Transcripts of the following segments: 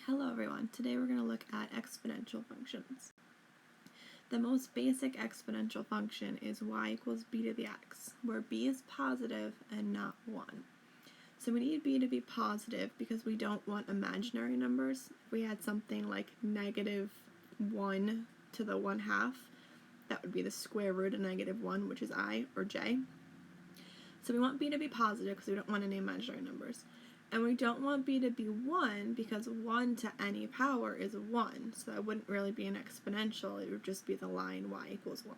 Hello everyone, today we're going to look at exponential functions. The most basic exponential function is y equals b to the x, where b is positive and not 1. So we need b to be positive because we don't want imaginary numbers. If we had something like negative 1 to the 1/2, that would be the square root of negative 1, which is I or j. So we want b to be positive because we don't want any imaginary numbers. And we don't want b to be 1 because 1 to any power is 1. So that wouldn't really be an exponential, it would just be the line y equals 1.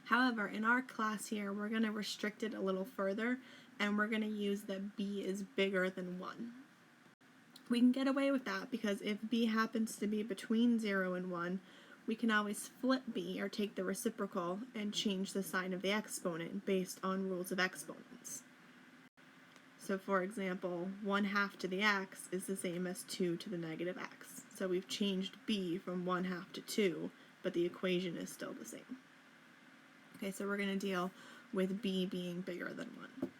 However, in our class here, we're going to restrict it a little further, and we're going to use that b is bigger than 1. We can get away with that because if b happens to be between 0 and 1, we can always flip b, or take the reciprocal, and change the sign of the exponent based on rules of exponents. So for example, 1/2 to the x is the same as 2 to the negative x. So we've changed b from 1/2 to 2, but the equation is still the same. Okay, so we're going to deal with b being bigger than 1.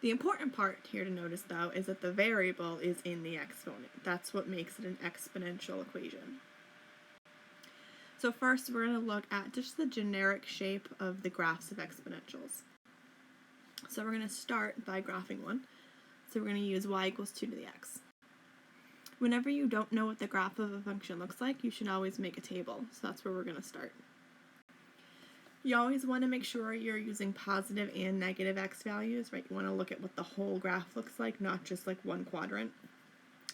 The important part here to notice, though, is that the variable is in the exponent. That's what makes it an exponential equation. So first, we're going to look at just the generic shape of the graphs of exponentials. So we're going to start by graphing one. So we're going to use y equals 2 to the x. Whenever you don't know what the graph of a function looks like, you should always make a table. So that's where we're going to start. You always want to make sure you're using positive and negative x values, right? You want to look at what the whole graph looks like, not just like one quadrant.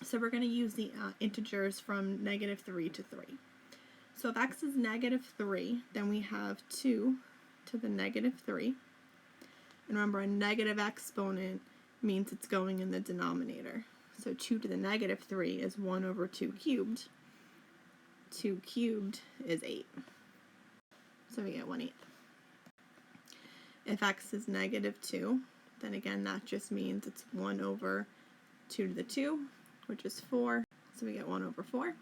So we're going to use the integers from -3 to 3. So if x is -3, then we have 2 to the -3. And remember, a negative exponent means it's going in the denominator. So 2 to the -3 is 1 over 2 cubed. 2 cubed is 8. So we get 1/8. If x is -2, then again that just means it's 1 over 2 to the 2, which is 4. So we get 1 over 4.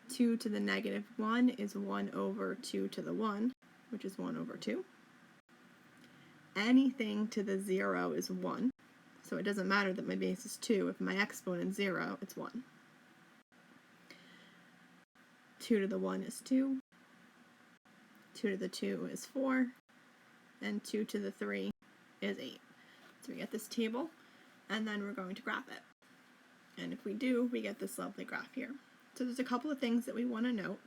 2 to the -1 is 1 over 2 to the 1, which is 1 over 2. Anything to the 0 is 1, so it doesn't matter that my base is 2. If my exponent's 0, it's 1. 2 to the 1 is 2. 2 to the 2 is 4. And 2 to the 3 is 8. So we get this table, and then we're going to graph it. And if we do, we get this lovely graph here. So there's a couple of things that we want to note.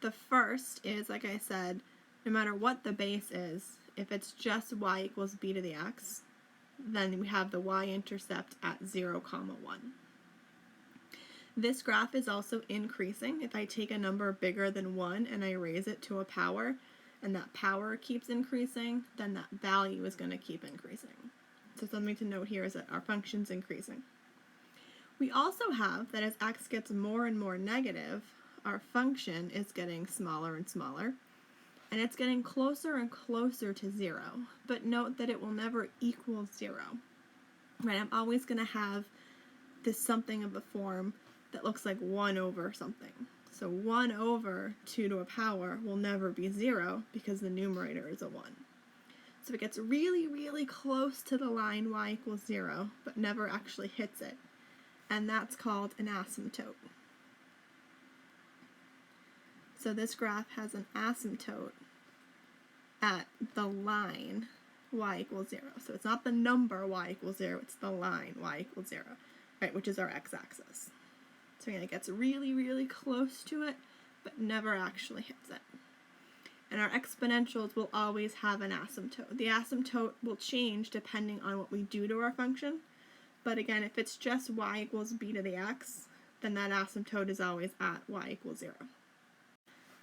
The first is, like I said, no matter what the base is, if it's just y equals b to the x, then we have the y-intercept at 0, 1. This graph is also increasing. If I take a number bigger than 1 and I raise it to a power, and that power keeps increasing, then that value is going to keep increasing. So something to note here is that our function's increasing. We also have that as x gets more and more negative, our function is getting smaller and smaller, and it's getting closer and closer to 0. But note that it will never equal 0. Right? I'm always going to have this something of a form that looks like 1 over something. So 1 over 2 to a power will never be 0 because the numerator is a 1. So it gets really, really close to the line y equals 0, but never actually hits it. And that's called an asymptote. So this graph has an asymptote at the line y equals 0. So it's not the number y equals 0, it's the line y equals 0, right, which is our x-axis. So again, it gets really, really close to it, but never actually hits it. And our exponentials will always have an asymptote. The asymptote will change depending on what we do to our function. But again, if it's just y equals b to the x, then that asymptote is always at y equals 0.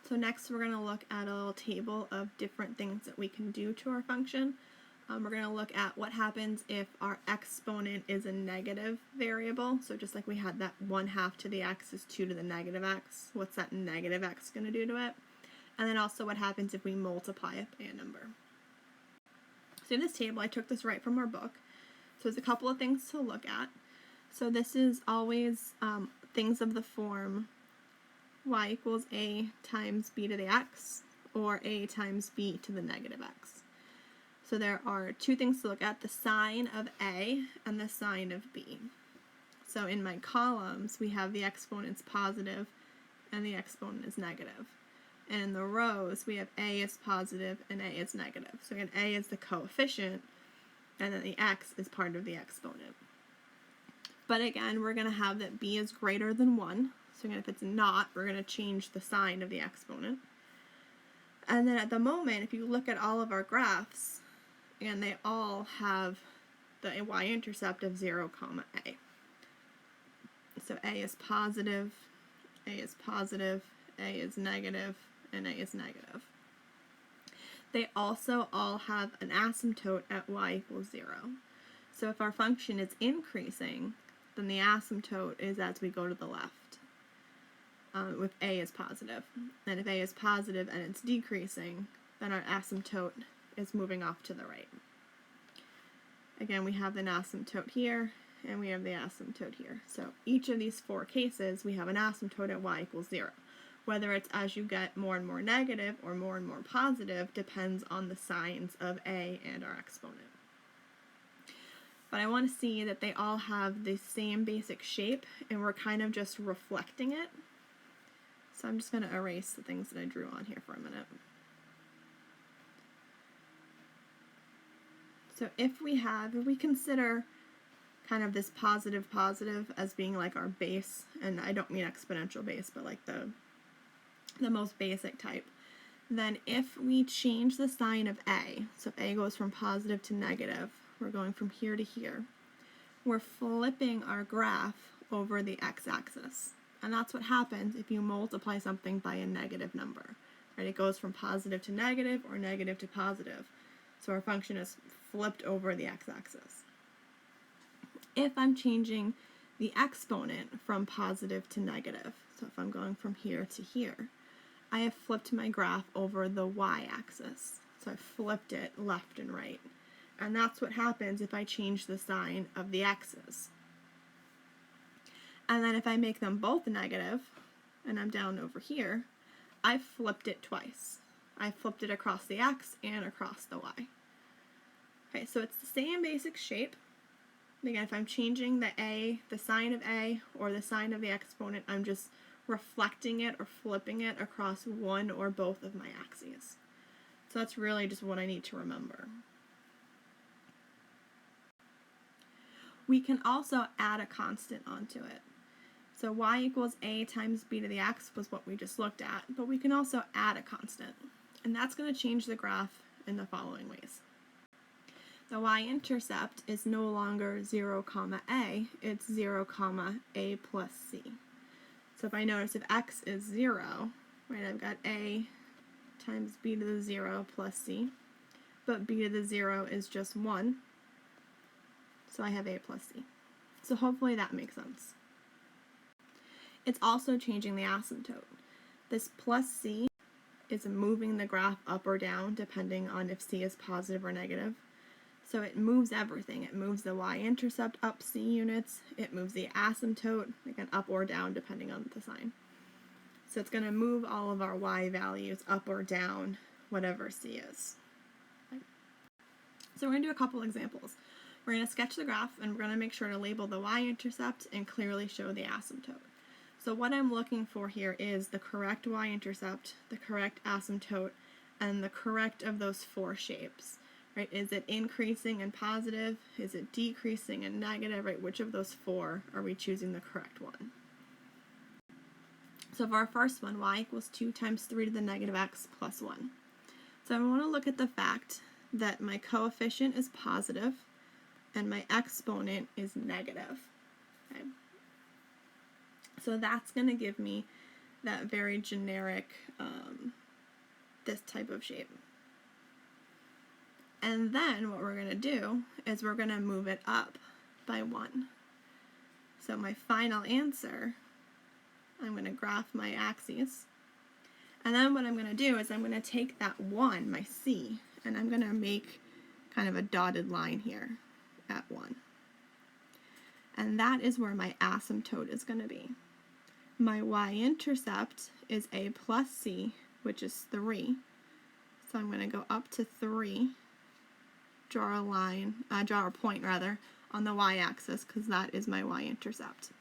So next we're going to look at a little table of different things that we can do to our function. We're going to look at what happens if our exponent is a negative variable. So just like we had that 1/2 to the x is 2 to the -x, what's that negative x going to do to it? And then also what happens if we multiply it by a number. So in this table, I took this right from our book. So there's a couple of things to look at. So this is always things of the form y equals a times b to the x, or a times b to the -x. So there are two things to look at, the sign of A and the sign of B. So in my columns, we have the exponent's positive and the exponent is negative. And in the rows, we have a is positive and a is negative. So again, a is the coefficient, and then the x is part of the exponent. But again, we're going to have that b is greater than 1. So again, if it's not, we're going to change the sign of the exponent. And then at the moment, if you look at all of our graphs, and they all have the y-intercept of 0, a. So a is positive, a is positive, a is negative, and a is negative. They also all have an asymptote at y equals 0. So if our function is increasing, then the asymptote is as we go to the left, with a is positive. And if a is positive and it's decreasing, then our asymptote is moving off to the right. Again, we have an asymptote here, and we have the asymptote here. So each of these 4 cases, we have an asymptote at y equals 0. Whether it's as you get more and more negative or more positive depends on the signs of a and our exponent. But I want to see that they all have the same basic shape, and we're kind of just reflecting it. So I'm just going to erase the things that I drew on here for a minute. So if we consider kind of this positive as being like our base, and I don't mean exponential base, but like the most basic type, then if we change the sign of a, so if a goes from positive to negative, we're going from here to here, we're flipping our graph over the x-axis. And that's what happens if you multiply something by a negative number. Right? It goes from positive to negative or negative to positive. So our function is flipped over the x-axis. If I'm changing the exponent from positive to negative, so if I'm going from here to here, I have flipped my graph over the y-axis. So I flipped it left and right. And that's what happens if I change the sign of the x's. And then if I make them both negative, and I'm down over here, I flipped it twice. I flipped it across the x and across the y. Okay, so it's the same basic shape. Again, if I'm changing the sign of a or the sign of the exponent, I'm just reflecting it or flipping it across one or both of my axes. So that's really just what I need to remember. We can also add a constant onto it. So y equals a times b to the x was what we just looked at, but we can also add a constant. And that's going to change the graph in the following ways. The y-intercept is no longer 0, a, it's 0, a plus c. So if I notice if x is 0, right, I've got a times b to the 0 plus c, but b to the 0 is just 1, so I have a plus c. So hopefully that makes sense. It's also changing the asymptote. This plus c is moving the graph up or down depending on if c is positive or negative. So it moves everything. It moves the y-intercept up c units, it moves the asymptote, again, up or down depending on the sign. So it's going to move all of our y values up or down, whatever c is. Okay. So we're going to do a couple examples. We're going to sketch the graph, and we're going to make sure to label the y-intercept and clearly show the asymptote. So what I'm looking for here is the correct y-intercept, the correct asymptote, and the correct of those 4 shapes. Right? Is it increasing and positive? Is it decreasing and negative? Right? Which of those 4 are we choosing the correct one? So for our first one, y equals 2 times 3 to the negative x plus 1. So I want to look at the fact that my coefficient is positive and my exponent is negative. Okay? So that's going to give me that very generic, this type of shape. And then what we're going to do is we're going to move it up by 1. So my final answer, I'm going to graph my axes. And then what I'm going to do is I'm going to take that 1, my c, and I'm going to make kind of a dotted line here at 1. And that is where my asymptote is going to be. My y-intercept is a plus c, which is 3. So I'm going to go up to 3. Draw a point on the y-axis because that is my y-intercept.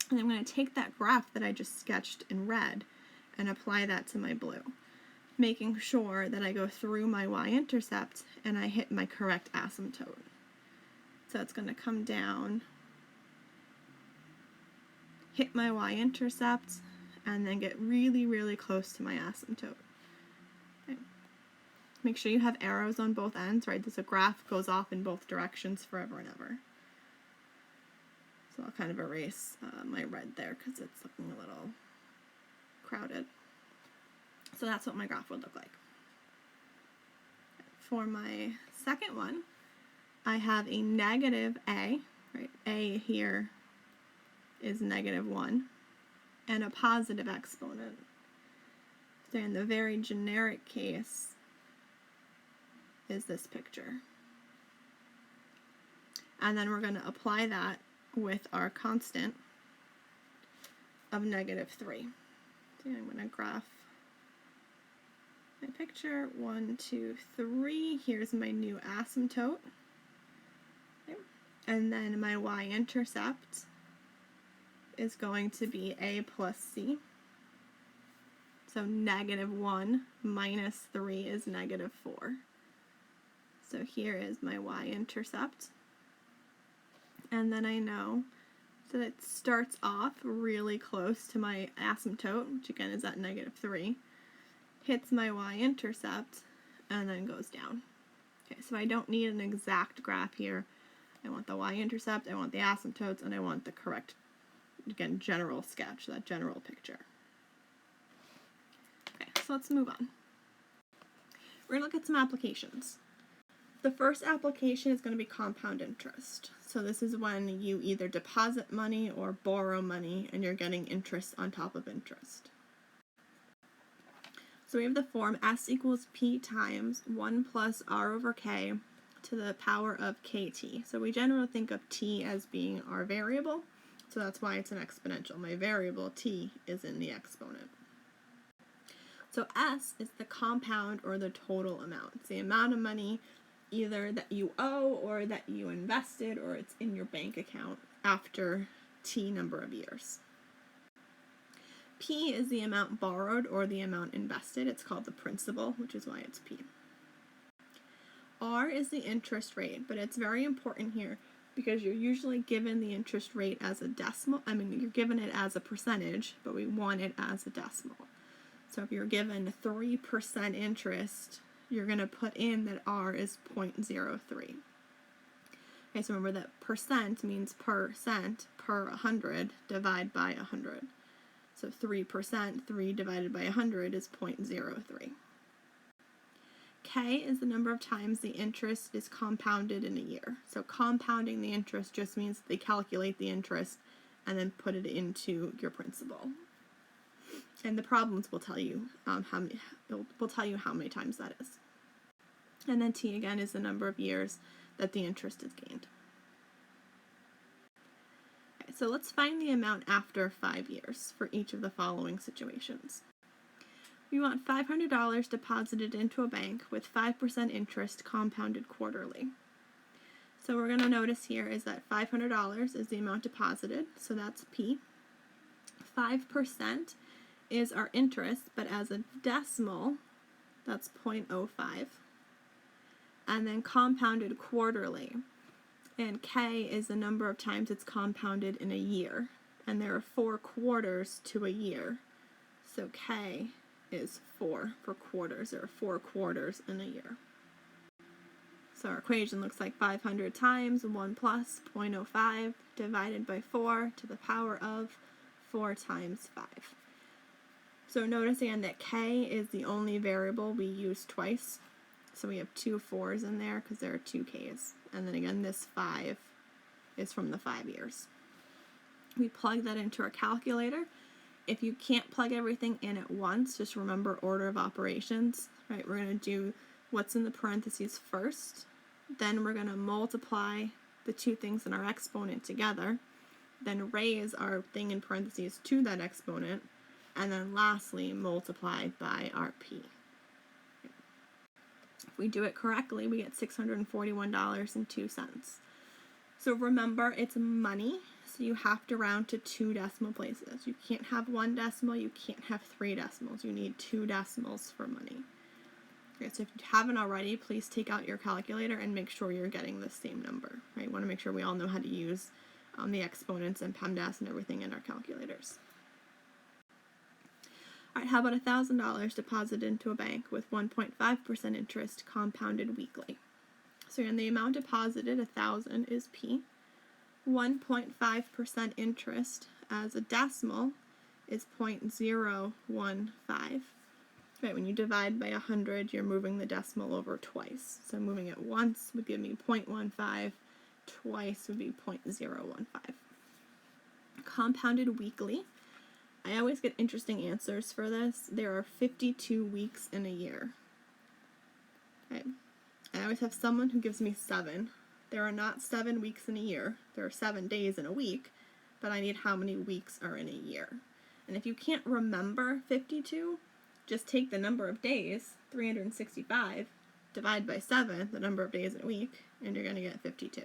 And I'm going to take that graph that I just sketched in red and apply that to my blue, making sure that I go through my y-intercept and I hit my correct asymptote. So it's going to come down, hit my y-intercept, and then get really, really close to my asymptote. Okay. Make sure you have arrows on both ends, right? This graph goes off in both directions forever and ever. So I'll kind of erase my red there because it's looking a little crowded. So that's what my graph would look like. For my second one, I have a negative a, right? A here is -1, and a positive exponent. So in the very generic case is this picture. And then we're going to apply that with our constant of -3. So I'm going to graph my picture, 1, 2, 3. Here's my new asymptote. Okay. And then my y-intercept is going to be a plus c. So -1 minus 3 is -4. So here is my y-intercept. And then I know that it starts off really close to my asymptote, which again is at -3, hits my y-intercept, and then goes down. Okay, so I don't need an exact graph here. I want the y-intercept, I want the asymptotes, and I want the correct, again, general sketch, that general picture. Okay, so let's move on. We're going to look at some applications. The first application is going to be compound interest. So this is when you either deposit money or borrow money and you're getting interest on top of interest. So we have the form S equals P times 1 plus R over K to the power of KT. So we generally think of T as being our variable, so that's why it's an exponential. My variable T is in the exponent. So S is the compound or the total amount. It's the amount of money either that you owe or that you invested or it's in your bank account after T number of years. P is the amount borrowed or the amount invested. It's called the principal, which is why it's P. R is the interest rate, but it's very important here because you're usually given the interest rate as a decimal. You're given it as a percentage, but we want it as a decimal. So if you're given 3% interest, you're going to put in that R is 0.03. Okay, so remember that percent means percent per 100 divided by 100. So 3%, 3 divided by 100 is 0.03. K is the number of times the interest is compounded in a year. So compounding the interest just means they calculate the interest and then put it into your principal. And the problems will tell you how many times that is. And then T again is the number of years that the interest is gained. Okay, so let's find the amount after 5 years for each of the following situations. We want $500 deposited into a bank with 5% interest compounded quarterly. So we're going to notice here is that $500 is the amount deposited, so that's P. 5% is our interest, but as a decimal, that's 0.05. And then compounded quarterly. And K is the number of times it's compounded in a year. And there are 4 quarters to a year. So K is 4 for quarters. There are 4 quarters in a year. So our equation looks like 500 times 1 plus 0.05 divided by 4 to the power of 4 times 5. So notice again that K is the only variable we use twice. So we have 2 4s in there because there are 2 K's. And then again, this 5 is from the 5 years. We plug that into our calculator. If you can't plug everything in at once, just remember order of operations. Right? We're going to do what's in the parentheses first. Then we're going to multiply the 2 things in our exponent together. Then raise our thing in parentheses to that exponent. And then lastly, multiply by our P. If we do it correctly, we get $641.02. So remember, it's money, so you have to round to 2 decimal places. You can't have 1 decimal, you can't have 3 decimals. You need 2 decimals for money. Okay, so if you haven't already, please take out your calculator and make sure you're getting the same number. Right? You want to make sure we all know how to use the exponents and PEMDAS and everything in our calculators. All right, how about $1,000 deposited into a bank with 1.5% interest compounded weekly? So again, the amount deposited, 1,000, is P. 1.5% interest as a decimal is 0.015. Right, when you divide by 100, you're moving the decimal over twice. So moving it once would give me 0.15, twice would be 0.015. Compounded weekly. I always get interesting answers for this. There are 52 weeks in a year. Okay. I always have someone who gives me 7. There are not 7 weeks in a year. There are 7 days in a week, but I need how many weeks are in a year. And if you can't remember 52, just take the number of days, 365, divide by 7, the number of days in a week, and you're going to get 52.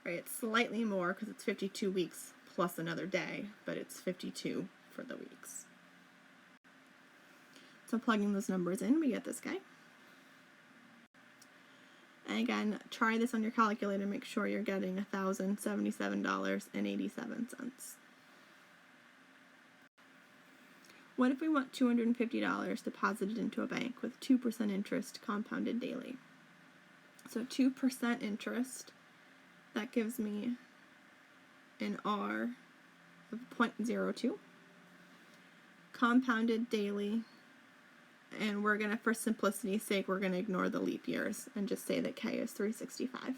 Right? It's slightly more because it's 52 weeks plus another day, but it's 52 for the weeks. So plugging those numbers in, we get this guy. And again, try this on your calculator, make sure you're getting $1,077.87. What if we want $250 deposited into a bank with 2% interest compounded daily? So 2% interest, that gives me an R of 0.02. Compounded daily, and we're going to, for simplicity's sake, we're going to ignore the leap years and just say that K is 365.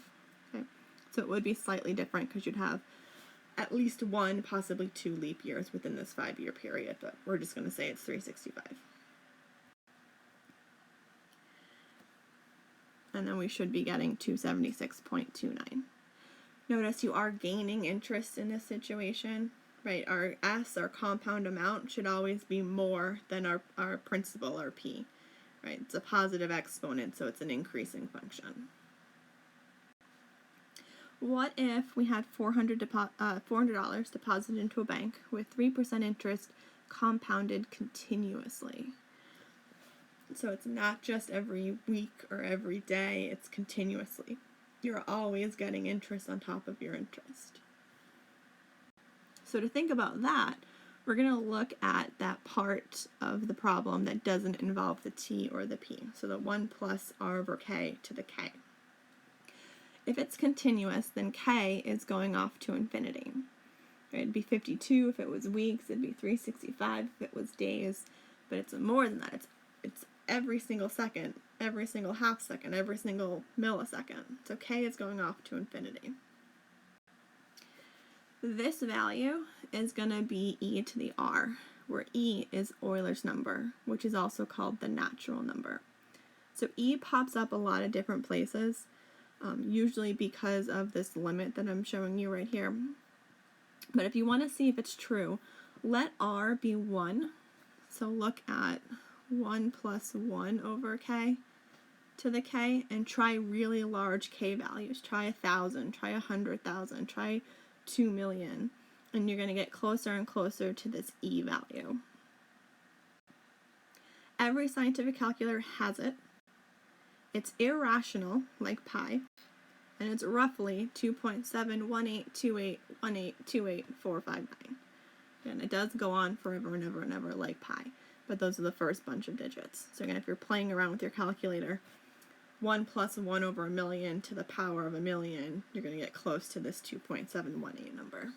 Okay? So it would be slightly different because you'd have at least 1, possibly 2 leap years within this 5-year period, but we're just going to say it's 365. And then we should be getting 276.29. Notice you are gaining interest in this situation. Right, our S, our compound amount, should always be more than our principal, our P. Right, it's a positive exponent, so it's an increasing function. What if we had $400 deposited into a bank with 3% interest compounded continuously? So it's not just every week or every day, it's continuously. You're always getting interest on top of your interest. So to think about that, we're going to look at that part of the problem that doesn't involve the T or the P. So the 1 plus R over K to the K. If it's continuous, then K is going off to infinity. Right? It'd be 52 if it was weeks, it'd be 365 if it was days, but it's more than that. It's every single second, every single half second, every single millisecond. So K is going off to infinity. This value is going to be e to the r, where e is Euler's number, which is also called the natural number. So e pops up a lot of different places, usually because of this limit that I'm showing you right here. But if you want to see if it's true, let r be 1. So look at 1 plus 1 over k to the k, and try really large k values. Try 1,000, try 100,000, try 2 million, and you're going to get closer and closer to this e value. Every scientific calculator has it. It's irrational, like pi, and it's roughly 2.7182818288459. And it does go on forever and ever and ever like pi, but those are the first bunch of digits. So again, if you're playing around with your calculator, 1 plus 1 over a million to the power of a million, you're going to get close to this 2.718 number.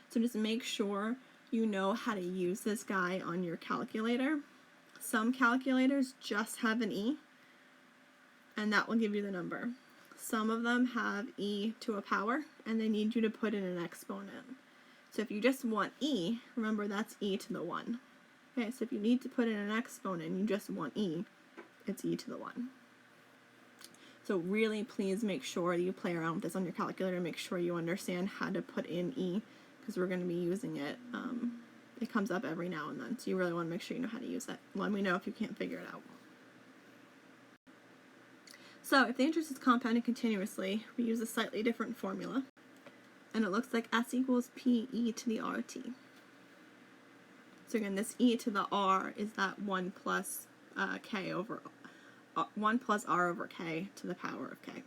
So just make sure you know how to use this guy on your calculator. Some calculators just have an e, and that will give you the number. Some of them have e to a power, and they need you to put in an exponent. So if you just want e, remember that's e to the 1. Okay, so if you need to put in an exponent and you just want e, it's e to the 1. So really, please make sure that you play around with this on your calculator and make sure you understand how to put in e, because we're going to be using it. It comes up every now and then, so you really want to make sure you know how to use it. Let me know if you can't figure it out. So if the interest is compounded continuously, we use a slightly different formula. And it looks like S equals P e to the RT. So again, this e to the r is that 1 plus k over 1 plus r over k to the power of k.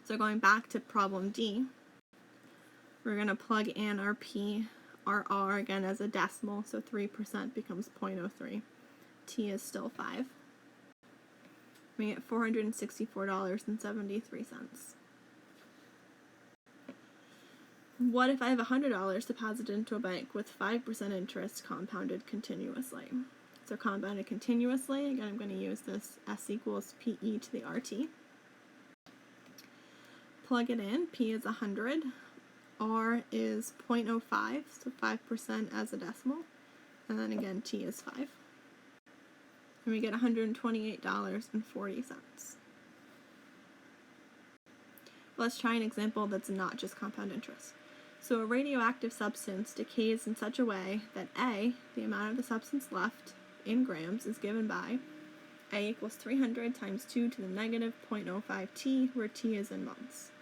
So going back to problem D, we're going to plug in our p, our r again as a decimal, so 3% becomes 0.03. T is still 5. We get $464.73. What if I have $100 deposited into a bank with 5% interest compounded continuously? So compounded continuously, again I'm going to use this S equals PE to the RT. Plug it in, P is 100, R is 0.05, so 5% as a decimal, and then again T is 5. And we get $128.40. Let's try an example that's not just compound interest. So a radioactive substance decays in such a way that A, the amount of the substance left in grams, is given by A equals 300 times 2 to the negative 0.05 T, where T is in months.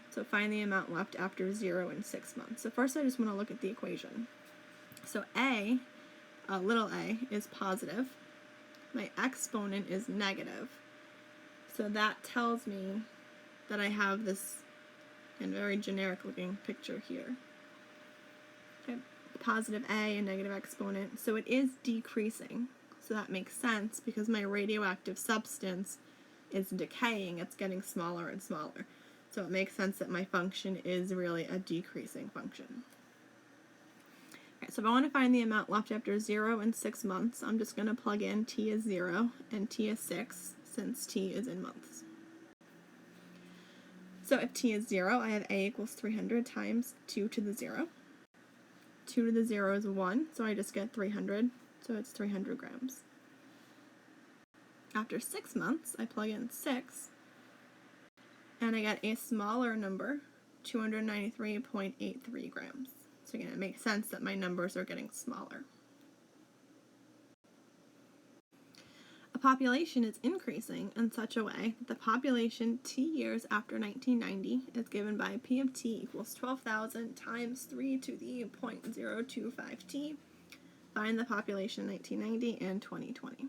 So find the amount left after 0 and 6 months. So first I just want to look at the equation. So A, little a, is positive. My exponent is negative. So that tells me that I have this very generic looking picture here. Okay. Positive a and negative exponent. So it is decreasing. So that makes sense because my radioactive substance is decaying. It's getting smaller and smaller. So it makes sense that my function is really a decreasing function. Okay, so if I want to find the amount left after 0 and 6 months, I'm just going to plug in T is 0 and T is 6 since T is in months. So if T is 0, I have A equals 300 times 2 to the 0. 2 to the 0 is 1, so I just get 300, so it's 300 grams. After 6 months, I plug in 6, and I get a smaller number, 293.83 grams. So again, it makes sense that my numbers are getting smaller. A population is increasing in such a way that the population T years after 1990 is given by P of T equals 12,000 times 3 to the 0.025 T. Find the population in 1990 and 2020.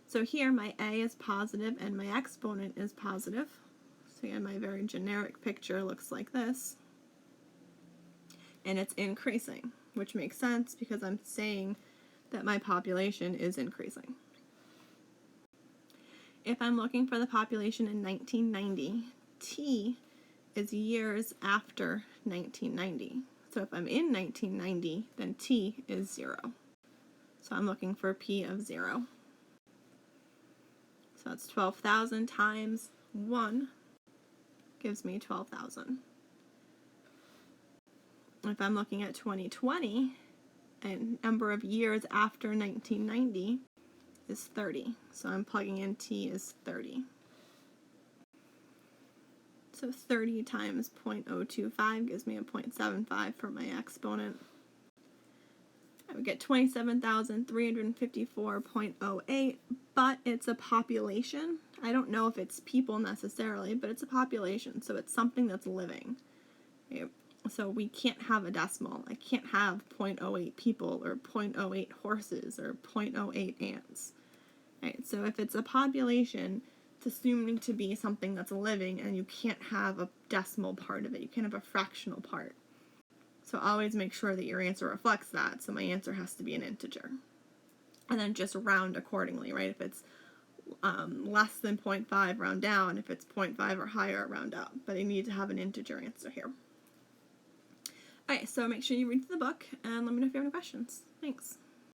So here my A is positive and my exponent is positive. So again, my very generic picture looks like this. And it's increasing, which makes sense because I'm saying that my population is increasing. If I'm looking for the population in 1990, T is years after 1990. So if I'm in 1990, then T is 0. So I'm looking for P of 0. So that's 12,000 times 1 gives me 12,000. If I'm looking at 2020, a number of years after 1990 is 30. So I'm plugging in T is 30. So 30 times 0.025 gives me a 0.75 for my exponent. I would get 27,354.08, but it's a population. I don't know if it's people necessarily, but it's a population, so it's something that's living. Okay. So we can't have a decimal. I can't have 0.08 people or 0.08 horses or 0.08 ants. Right? So if it's a population, it's assuming to be something that's living, and you can't have a decimal part of it. You can't have a fractional part. So always make sure that your answer reflects that. So my answer has to be an integer. And then just round accordingly, right? If it's less than 0.5, round down. If it's 0.5 or higher, round up. But I need to have an integer answer here. Alright, so make sure you read the book and let me know if you have any questions. Thanks.